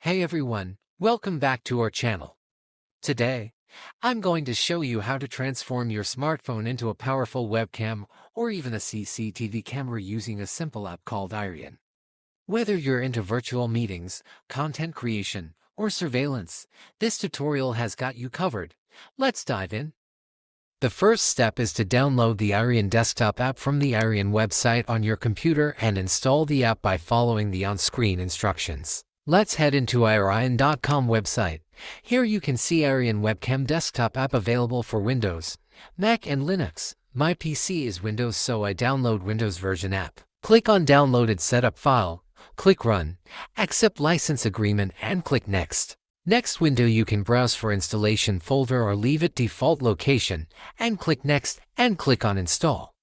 Hey everyone, welcome back to our channel. Today, I'm going to show you how to transform your smartphone into a powerful webcam or even a CCTV camera using a simple app called Irion. Whether you're into virtual meetings, content creation, or surveillance, this tutorial has got you covered. Let's dive in. The first step is to download the Irion desktop app from the Irion website on your computer and install the app by following the on-screen instructions. Let's head into irion.com website. Here you can see Irion webcam desktop app available for Windows, Mac and Linux. My PC is Windows, so I download Windows version app. Click on downloaded setup file, click run, accept license agreement and click next. Next window you can browse for installation folder or leave it default location and click next and click on install.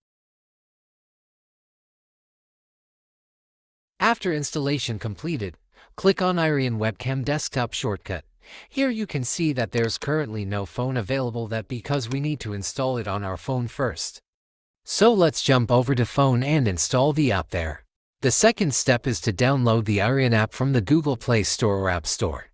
After installation completed, click on Irion webcam desktop shortcut. Here you can see that there's currently no phone available because we need to install it on our phone first. So let's jump over to phone and install the app there. The second step is to download the Irion app from the Google Play Store or App Store.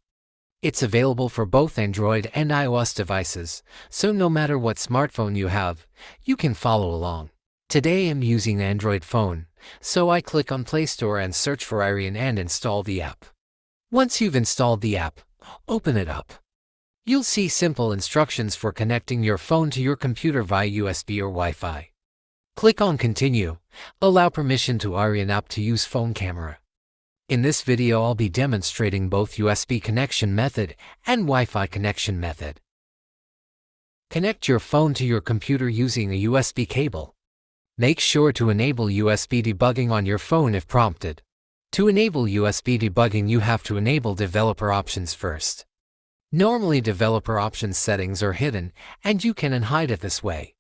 It's available for both Android and iOS devices, so no matter what smartphone you have, you can follow along. Today I'm using Android phone, so I click on Play Store and search for Irion and install the app. Once you've installed the app, open it up. You'll see simple instructions for connecting your phone to your computer via USB or Wi-Fi. Click on Continue. Allow permission to Irion app to use phone camera. In this video I'll be demonstrating both USB connection method and Wi-Fi connection method. Connect your phone to your computer using a USB cable. Make sure to enable USB debugging on your phone if prompted. To enable USB debugging you have to enable developer options first. Normally developer options settings are hidden and you can unhide it this way.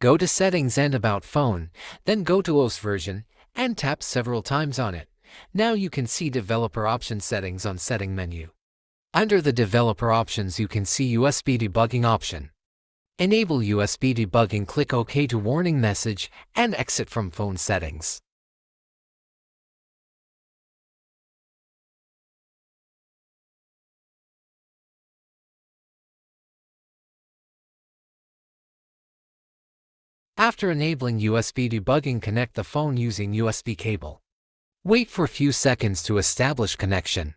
Go to Settings and About Phone, then go to OS version and tap several times on it. Now you can see developer option settings on setting menu. Under the developer options you can see USB debugging option. Enable USB debugging, click OK to warning message and exit from phone settings. After enabling USB debugging, connect the phone using USB cable. Wait for a few seconds to establish connection.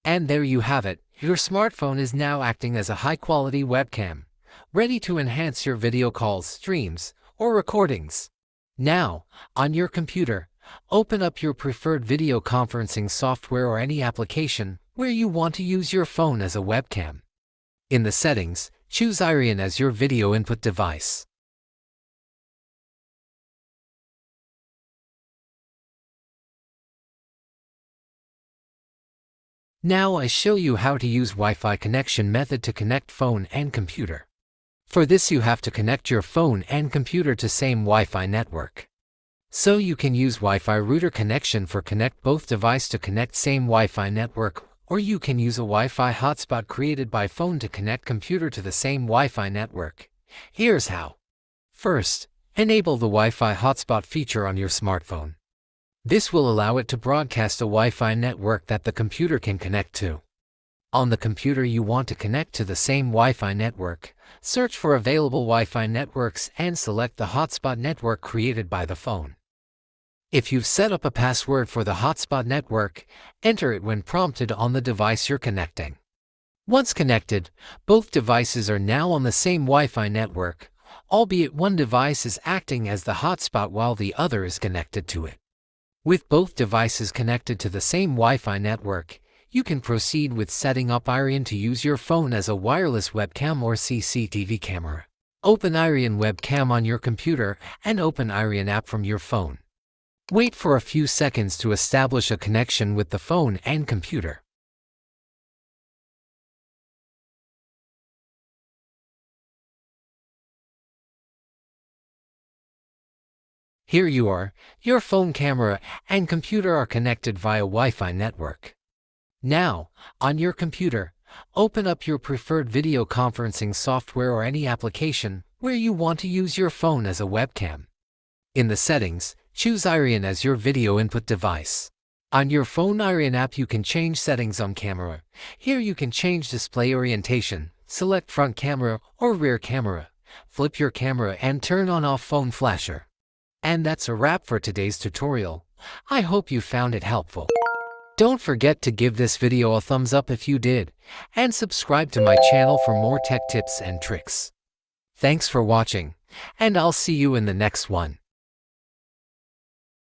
And there you have it. Your smartphone is now acting as a high-quality webcam, ready to enhance your video calls, streams, or recordings. Now, on your computer, open up your preferred video conferencing software or any application where you want to use your phone as a webcam. In the settings, choose Irion as your video input device. Now I show you how to use Wi-Fi connection method to connect phone and computer. For this you have to connect your phone and computer to same Wi-Fi network. So you can use Wi-Fi router connection for connect both device to connect same Wi-Fi network, or you can use a Wi-Fi hotspot created by phone to connect computer to the same Wi-Fi network. Here's how. First, enable the Wi-Fi hotspot feature on your smartphone. This will allow it to broadcast a Wi-Fi network that the computer can connect to. On the computer you want to connect to the same Wi-Fi network, search for available Wi-Fi networks and select the hotspot network created by the phone. If you've set up a password for the hotspot network, enter it when prompted on the device you're connecting. Once connected, both devices are now on the same Wi-Fi network, albeit one device is acting as the hotspot while the other is connected to it. With both devices connected to the same Wi-Fi network, you can proceed with setting up Irion to use your phone as a wireless webcam or CCTV camera. Open Irion webcam on your computer and open Irion app from your phone. Wait for a few seconds to establish a connection with the phone and computer. Here you are, your phone camera and computer are connected via Wi-Fi network. Now, on your computer, open up your preferred video conferencing software or any application where you want to use your phone as a webcam. In the settings, Choose Irion as your video input device. On your phone Irion app you can change settings on camera. Here you can change display orientation, select front camera or rear camera, flip your camera and turn on off phone flasher. And that's a wrap for today's tutorial. I hope you found it helpful. Don't forget to give this video a thumbs up if you did, and subscribe to my channel for more tech tips and tricks. Thanks for watching, and I'll see you in the next one.